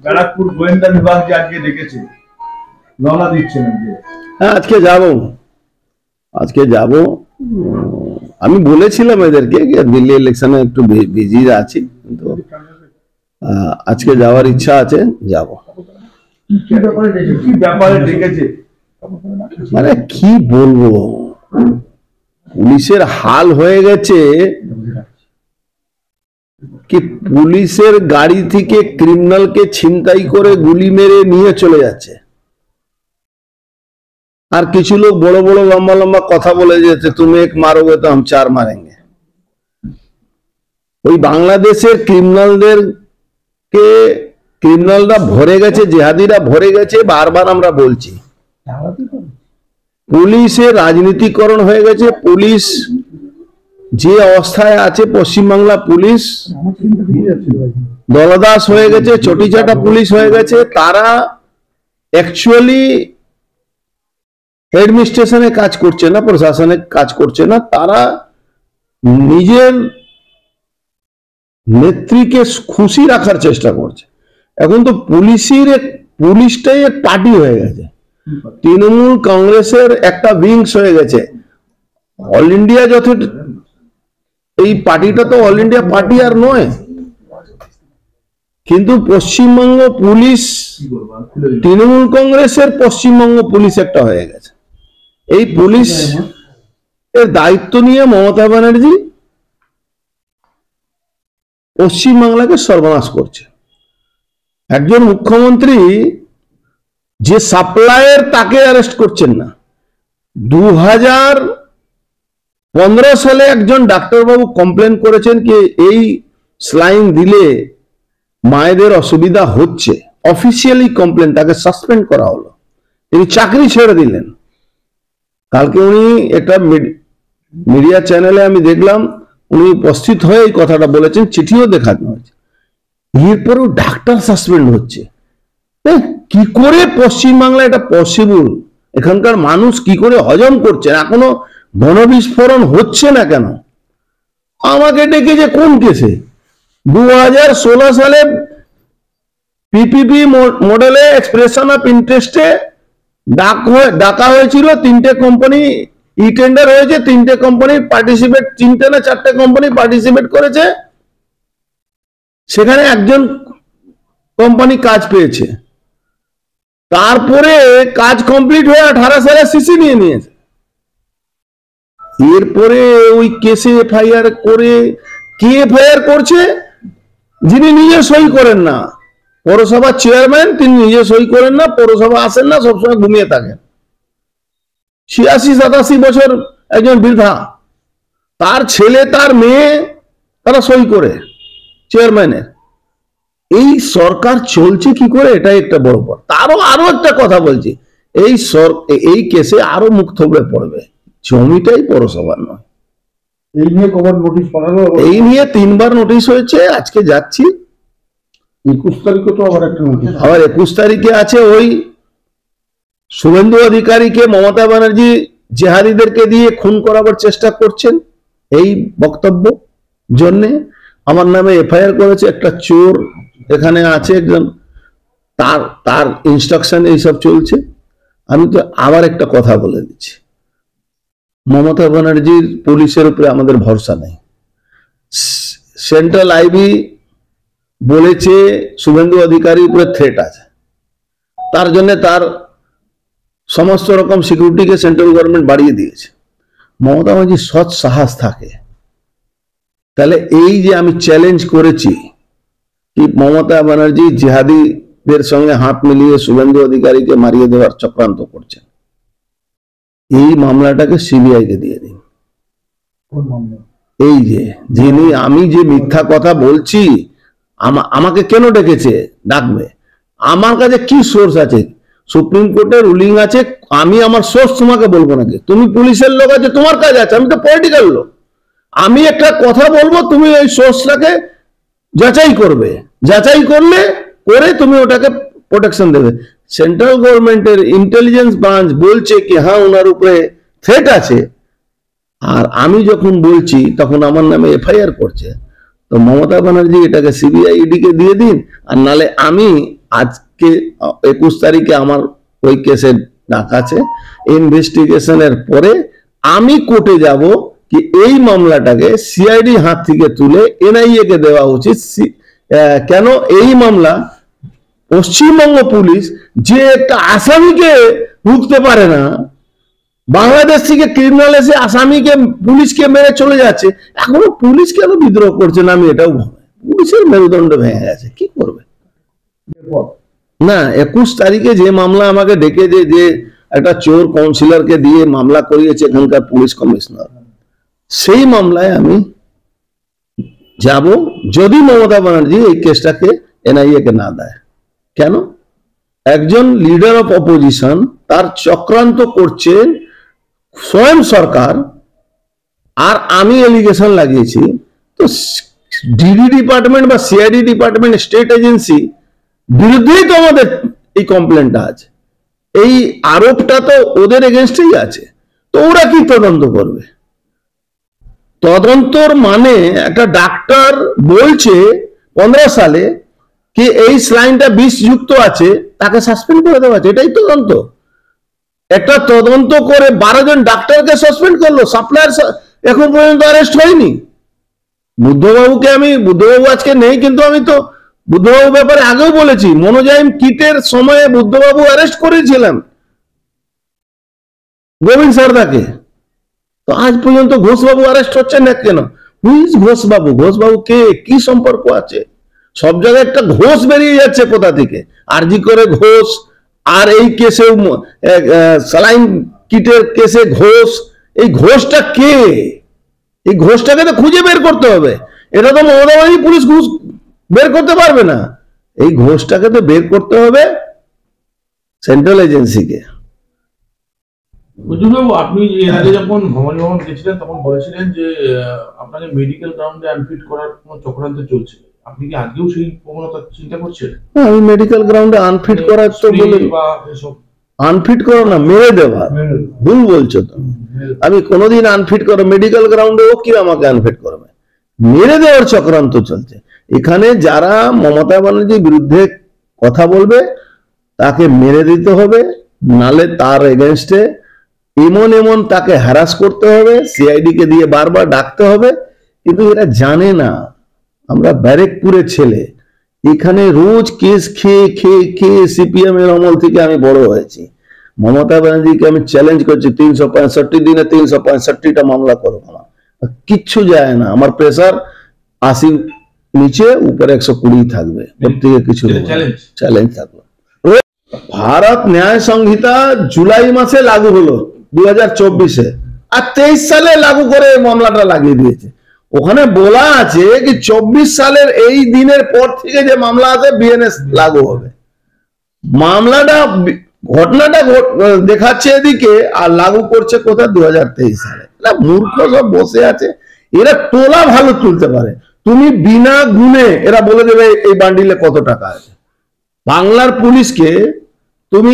ব্যারাকপুর গোয়েন্দা বিভাগ যে আজকে ডেকেছে, রওনা দিচ্ছেন? হ্যাঁ, আজকে যাব। আমি বলেছিলাম এদেরকে দিল্লি ইলেকশনে একটু বিজি আছি, কিন্তু আজকে যাওয়ার ইচ্ছা আছে, যাব। কি ব্যাপারে ডেকেছে মানে কি বলবো, পুলিশের হাল হয়ে গেছে কি, পুলিশের গাড়ি থেকে ক্রিমিনালকে ছিনতাই করে গুলি মেরে নিয়ে চলে যাচ্ছে, আর কিছু লোক বড় বড় লম্বা লম্বা কথা বলে যেতে, তুমি এক মারোগে তো हम চার মারেंगे। ওই বাংলাদেশের ক্রিমিনালরা ভরে গেছে, জেহাদিরা ভরে গেছে। বারবার আমরা বলছি, পুলিশের রাজনীতিকরণ হয়ে গেছে। পুলিশ যে অবস্থায় আছে, পশ্চিমবাংলা পুলিশ দলদাস হয়ে গেছে, চটিচাটা পুলিশ হয়ে গেছে। তারা অ্যাকচুয়ালি অ্যাডমিনিস্ট্রেশনে কাজ করছে না, প্রশাসনে কাজ করছে না, তারা নিজের নেত্রীকে খুশি রাখার চেষ্টা করছে। এখন তো পুলিশটাই এক পার্টি হয়ে গেছে, তৃণমূল কংগ্রেসের একটা উইংস হয়ে গেছে। অল ইন্ডিয়া এই পার্টিটা তো অল ইন্ডিয়া পার্টি আর নয়, কিন্তু পশ্চিমবঙ্গ পুলিশ তৃণমূল কংগ্রেসের পশ্চিমবঙ্গ পুলিশ একটা হয়ে গেছে। এই পুলিশ এর দায়িত্ব নিয়ে মমতা ব্যানার্জি পশ্চিমবাংলাকে সর্বনাশ করছে। একজন মুখ্যমন্ত্রী যে সাপ্লায়ার, তাকে অ্যারেস্ট করছেন না। 2015 সালে একজন ডাক্তারবাবু কমপ্লেন করেছেন কি এই স্লাইন দিলে মায়েদের অসুবিধা হচ্ছে, অফিসিয়ালি কমপ্লেন, তাকে সাসপেন্ড করা হলো, তিনি চাকরি ছেড়ে দিলেন। কালকে উনি একটা মিডিয়া চ্যানেলে আমি দেখলাম, উনি উপস্থিত হয়ে এই কথাটা বলেছেন, চিঠিও দেখানো হয়েছে। এরপরেও ডাক্তার সাসপেন্ড হচ্ছে। কি করে পশ্চিমবাংলা এটা পসিবল? এখানকার মানুষ কি করে হজম করছে? এখনো গণবিস্ফোরণ হচ্ছে না কেন? আমাকে ডেকেছে কোন কেসে? 2016 সালে পিপিপি মডেলে এক্সপ্রেশন অফ ইন্টারেস্টে ডাকা হয়েছিল। 3টে কোম্পানি ই টেন্ডার হয়েছে, 3টে কোম্পানি পার্টিসিপেট, 3টে না 4টে কোম্পানি পার্টিসিপেট করেছে। সেখানে একজন কোম্পানি কাজ পেয়েছে, তারপরে কাজ কমপ্লিট হয়ে 18 সালে সিসি নিয়ে নিয়েছে। এরপরে ওই কেসে এফআইআর করে, কে এফআইআর করছে? যিনি নিজে সই করেন না, পৌরসভার চেয়ারম্যান, তিনি নিজে সই করেন না, পৌরসভা আসেন না, সবসময় ঘুমিয়ে থাকেন। 86-87 বছর একজন বৃদ্ধা, তার ছেলে তার মেয়ে তারা সই করে চেয়ারম্যানের। এই সরকার চলছে কি করে? এটাই একটা বড় পর। আরো একটা কথা বলছি, এই কেসে আরো মুখ থবড়ে পড়বে। জমিটাই পৌরসভার নয়। এই নিয়ে কবার নোটিশ পাঠালো? এই নিয়ে 3বার নোটিশ হয়েছে। আজকে যাচ্ছি, 21 তারিখে তো আবার একটা নোটিশ, আবার 21 তারিখে আছে। ওই শুভেন্দু অধিকারীকে মমতা ব্যানার্জি জেহাদিদেরকে দিয়ে খুন করাবার চেষ্টা করছেন, এই বক্তব্য জন্যে আমার নামে এফআইআর করেছে। একটা চোর এখানে আছে একজন, তার ইনস্ট্রাকশন এইসব চলছে। আমি তো আবার একটা কথা বলে দিচ্ছি, মমতা ব্যানার্জির পুলিশের উপরে আমাদের ভরসা নেই। সেন্ট্রাল আইবি বলেছে শুভেন্দু অধিকারীর উপরে থ্রেট আছে, তার জন্য তার সমস্ত রকম সিকিউরিটিকে সেন্ট্রাল গভর্নমেন্ট বাড়িয়ে দিয়েছে। মমতা ব্যানার্জি সৎ সাহস থাকে, তাহলে এই যে আমি চ্যালেঞ্জ করেছি কি মমতা ব্যানার্জি জিহাদিদের সঙ্গে হাত মিলিয়ে শুভেন্দু অধিকারীকে মারিয়ে দেওয়ার চক্রান্ত করছেন, এই মামলাটাকে সিবিআই কে দিয়ে দিন। এই যে যিনি, আমি যে মিথ্যা কথা বলছি, আমাকে কেন ডেকেছে, ডাকবে? আমার কাছে কি সোর্স আছে? সুপ্রিম কোর্টের রুলিং আছে, আমি আমার সোর্স তোমাকে বলবো নাকি? তুমি পুলিশের লোক আছে, তোমার কাজ আছে, আমি তো পলিটিক্যাল লোক। আমি একটা কথা বলবো, তুমি ওই সোর্সটাকে যাচাই করবে, যাচাই করে তুমি ওটাকে প্রোটেকশন দেবে। সেন্ট্রাল গভর্নমেন্টের ইন্টেলিজেন্স ব্রাঞ্চ বলছে কি হ্যাঁ ওনার উপরে থ্রেট আছে, আর আমি যখন বলছি তখন আমার নামে এফআইআর করছে। তো মমতা ব্যানার্জি এটাকে সিবিআই ইডি কে দিয়ে দিন, আর নালে আমি আজকে 21 তারিখে আমার ওই কেসের ডাক আছে, ইনভেস্টিগেশনের পরে আমি কোর্টে যাব কি এই মামলাটাকে সিআইডি হাত থেকে তুলে এনআইএ কে দেওয়া উচিত। কেন এই মামলা পশ্চিমবঙ্গ পুলিশ যে একটা আসামিকে রুখতে পারে না, বাংলাদেশ থেকে ক্রিমিনাল এসে আসামিকে পুলিশকে মেরে চলে যাচ্ছে, এখনো পুলিশ কেন বিদ্রোহ করছে না আমি এটাও ভাবি। পুলিশের মেরুদণ্ড ভেঙে গেছে, কি করবে না। 21 তারিখে যে মামলা আমাকে ডেকে যে একটা চোর কাউন্সিলরকে দিয়ে মামলা করিয়েছে এখানকার পুলিশ কমিশনার, সেই মামলায় আমি যাব যদি মমতা ব্যানার্জি এই কেসটাকে এনআইএ কে না দেয়। কেন? একজন লিডার অফ অপোজিশন, তার চক্রান্ত করছেন স্বয়ং সরকার, আর আমি এলিগেশন লাগিয়েছি। তো ডিডি ডিপার্টমেন্ট বা সিআইডি ডিপার্টমেন্ট, স্টেট এজেন্সি বিরুদ্ধেই তো আমাদের এই কমপ্লেনটা আছে, এই আরোপটা তো ওদের এগেনস্টেই আছে। তো ওরা কি তদন্ত করবে? তদন্তর মানে একটা ডাক্তার বলছে 15 সালে কি এই স্লাইনটা বিষ যুক্ত আছে, তাকে সাসপেন্ড করে দেওয়া আছে, এটাই তদন্ত। একটা তদন্ত করে 12 জন ডাক্তারকে সাসপেন্ড করলো, সাপ্লায়ার এখন পর্যন্ত অ্যারেস্ট হয়নি। বুদ্ধবাবু আজকে নেই, কিন্তু আমি তো বুদ্ধবাবু ব্যাপারে আগেও বলেছি, মনোজাইম কিটের সময়ে বুদ্ধবাবু অ্যারেস্ট করেছিলেন গোবিন্দ সারদাকে। তো আজ পর্যন্ত ঘোষবাবু অ্যারেস্ট হচ্ছেন না কেন? হুইজ ঘোষবাবু? ঘোষবাবু কে? কি সম্পর্ক আছে? সব জায়গায় একটা ঘোষ বেরিয়ে যাচ্ছে কোথা থেকে, আরজি করে ঘোষ, আর এই কেসে স্যালাইন কিটের কেসে ঘোষ। এই ঘোষটা কে? এই ঘোষটাকে তো খুঁজে বের করতে হবে। এটা তো মমতা ব্যানার্জি পুলিশ ঘুষ বের করতে পারবে না, এই ঘোষটাকে তো বের করতে হবে সেন্ট্রাল এজেন্সিকে। বুঝুবাবু, আপনি এর আগে যখন ভবানী ভবন গেছিলেন তখন বলেছিলেন যে আপনাকে মেডিকেল গ্রাউন্ডে আনফিট করার কোনো চক্রান্ত চলছে। আপনি কি আজকেও সেই প্রবণতা চিন্তা করছেন? আমি মেডিকেল গ্রাউন্ডে আনফিট করার তো বলে, আনফিট করো না, মেরে দেওয়া, ভুল বলছো তো। আমি কোনোদিন আনফিট করো মেডিকেল গ্রাউন্ডেও কি আমাকে আনফিট করবে? মেরে দেওয়ার চক্রান্ত চলছে এখানে। যারা মমতা ব্যানার্জির বিরুদ্ধে কথা বলবে তাকে মেরে দিতে হবে, নালে তার এগেনস্টে এমন তাকে হ্যারাস করতে হবে, সিআইডি কে দিয়ে বারবার ডাকতে হবে। কিন্তু এরা জানে না আমরা ব্যারেকপুরের ছেলে, এখানে রোজ কেস খেয়ে খেয়ে খেয়ে সিপিএম এর আমল থেকে আমি বড় হয়েছি। মমতা ব্যানার্জিকে আমি চ্যালেঞ্জ করছি, 365 দিনে 365টা মামলা করো, আমার কিচ্ছু যায় না। আমার প্রেসার 80 নিচে, উপরে 120 থাকবে, প্রত্যেকে কিছু চ্যালেঞ্জ থাকবে। ভারত ন্যায় সংহিতা জুলাই মাসে লাগু হলো 2024-এ, আর 23 সালে লাগু করে মামলাটা লাগিয়ে দিয়েছে। ওখানে বলা আছে কি 24 সালের এই দিনের পর থেকে যে মামলা আছে বিএনএস লাগু হবে। মামলাটা, ঘটনাটা দেখাচ্ছে এদিকে, আর লাগু করছে কোথায় 2023 সালে। মূর্খ সব বসে আছে, এরা তোলা ভালো তুলতে পারে। তুমি বিনা গুণে এরা বলে দেবে এই বান্ডিলে কত টাকা আছে। বাংলার পুলিশকে তুমি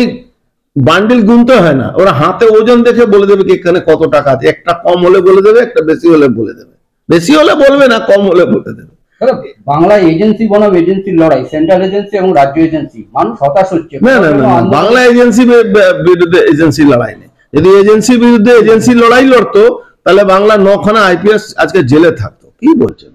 বান্ডিল গুনতে হয় না, ওরা হাতে ওজন দেখে বলে দেবে কি এখানে কত টাকা আছে। একটা কম হলে বলে দেবে, একটা বেশি হলে বলে দেবে। বেশি হলে বলবে না, কম হলে বলে দেবে। বাংলা এজেন্সি বনাম এজেন্সির লড়াই, সেন্ট্রাল এজেন্সি এবং রাজ্য এজেন্সি, মানুষ হতাশ হচ্ছে। না, বাংলা এজেন্সি বিরুদ্ধে এজেন্সি লড়াই নেই। যদি এজেন্সি বিরুদ্ধে এজেন্সি লড়াই লড়তো তাহলে বাংলা 9খানা আইপিএস আজকে জেলে থাকতো। কি বলছেন?